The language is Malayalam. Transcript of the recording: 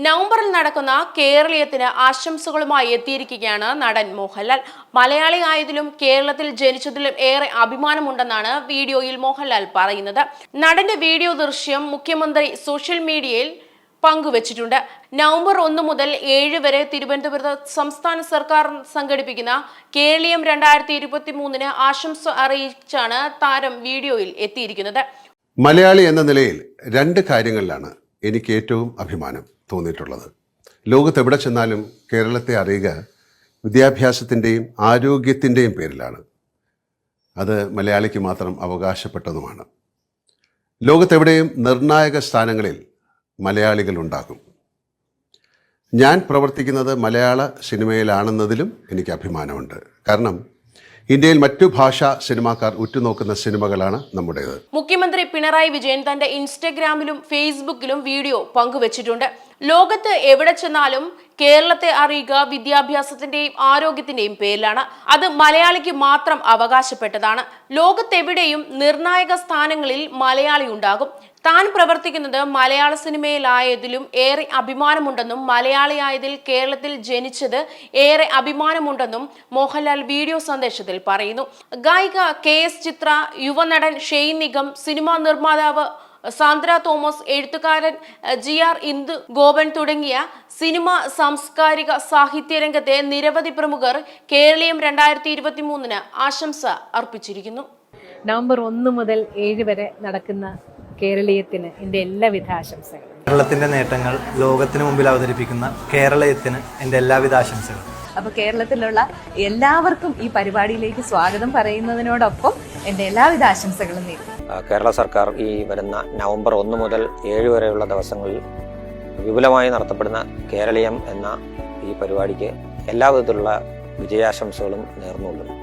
നവംബറിൽ നടക്കുന്ന കേരളീയത്തിന് ആശംസകളുമായി എത്തിയിരിക്കുകയാണ് നടൻ മോഹൻലാൽ. മലയാളി ആയതിലും കേരളത്തിൽ ജനിച്ചതിലും ഏറെ അഭിമാനമുണ്ടെന്നാണ് വീഡിയോയിൽ മോഹൻലാൽ പറയുന്നത്. നടന്റെ വീഡിയോ ദൃശ്യം മുഖ്യമന്ത്രി സോഷ്യൽ മീഡിയയിൽ പങ്കുവച്ചിട്ടുണ്ട്. നവംബർ 1 മുതൽ 7 വരെ തിരുവനന്തപുരത്ത് സംസ്ഥാന സർക്കാർ സംഘടിപ്പിക്കുന്ന കേരളീയം 2023 ആശംസ അറിയിച്ചാണ് താരം വീഡിയോയിൽ എത്തിയിരിക്കുന്നത്. മലയാളി എന്ന നിലയിൽ 2 കാര്യങ്ങളിലാണ് എനിക്ക് ഏറ്റവും അഭിമാനം തോന്നിയിട്ടുള്ളത്. ലോകത്ത് എവിടെ ചെന്നാലും കേരളത്തെ അറിയുക വിദ്യാഭ്യാസത്തിൻ്റെയും ആരോഗ്യത്തിൻ്റെയും പേരിലാണ്. അത് മലയാളിക്ക് മാത്രം അവകാശപ്പെട്ടതുമാണ്. ലോകത്തെവിടെയും നിർണായക സ്ഥാനങ്ങളിൽ മലയാളികൾ ഉണ്ടാകും. ഞാൻ പ്രവർത്തിക്കുന്നത് മലയാള സിനിമയിലാണെന്നതിലും എനിക്ക് അഭിമാനമുണ്ട്. കാരണം ഇന്ത്യയിൽ മറ്റു ഭാഷാ സിനിമാക്കാർ ഉറ്റുനോക്കുന്ന സിനിമകളാണ് നമ്മുടേത്. മുഖ്യമന്ത്രി പിണറായി വിജയൻ തന്റെ ഇൻസ്റ്റഗ്രാമിലും ഫേസ്ബുക്കിലും വീഡിയോ പങ്കുവച്ചിട്ടുണ്ട്. ലോകത്ത് എവിടെ ചെന്നാലും കേരളത്തെ അറിയുക വിദ്യാഭ്യാസത്തിന്റെയും ആരോഗ്യത്തിന്റെയും പേരിലാണ്. അത് മലയാളിക്ക് മാത്രം അവകാശപ്പെട്ടതാണ്. ലോകത്തെവിടെയും നിർണായക സ്ഥാനങ്ങളിൽ മലയാളി ഉണ്ടാകും. താൻ പ്രവർത്തിക്കുന്നത് മലയാള സിനിമയിലായതിലും ഏറെ അഭിമാനമുണ്ടെന്നും മലയാളിയായതിൽ കേരളത്തിൽ ജനിച്ചത് ഏറെ അഭിമാനമുണ്ടെന്നും മോഹൻലാൽ വീഡിയോ സന്ദേശത്തിൽ പറയുന്നു. ഗായിക KS ചിത്ര, യുവനടൻ ഷെയ്ൻ നിഗം, സിനിമാ നിർമ്മാതാവ് സാന്ദ്ര തോമസ്, എഴുത്തുകാരൻ GR ഇന്ദു ഗോപൻ തുടങ്ങിയ സിനിമ, സാംസ്കാരിക, സാഹിത്യ രംഗത്തെ നിരവധി പ്രമുഖർ കേരളീയം 2023 ആശംസ അർപ്പിച്ചിരിക്കുന്നു. നവംബർ 1 മുതൽ 7 വരെ നടക്കുന്ന കേരളീയത്തിന് എൻ്റെ എല്ലാവിധ ആശംസകളും. കേരളത്തിൻ്റെ നേട്ടങ്ങൾ ലോകത്തിന് മുമ്പിൽ അവതരിപ്പിക്കുന്ന കേരളീയത്തിന് എൻ്റെ എല്ലാവിധ ആശംസകളും. അപ്പോൾ കേരളത്തിലുള്ള എല്ലാവർക്കും ഈ പരിപാടിയിലേക്ക് സ്വാഗതം പറയുന്നതിനോടൊപ്പം എൻ്റെ എല്ലാവിധ ആശംസകളും നേരുന്നു. കേരള സർക്കാർ ഈ വരുന്ന നവംബർ 1 മുതൽ 7 വരെയുള്ള ദിവസങ്ങളിൽ വിപുലമായി നടത്തപ്പെടുന്ന കേരളീയം എന്ന ഈ പരിപാടിക്ക് എല്ലാവിധത്തിലുള്ള വിജയാശംസകളും നേർന്നുകൊള്ളുന്നു.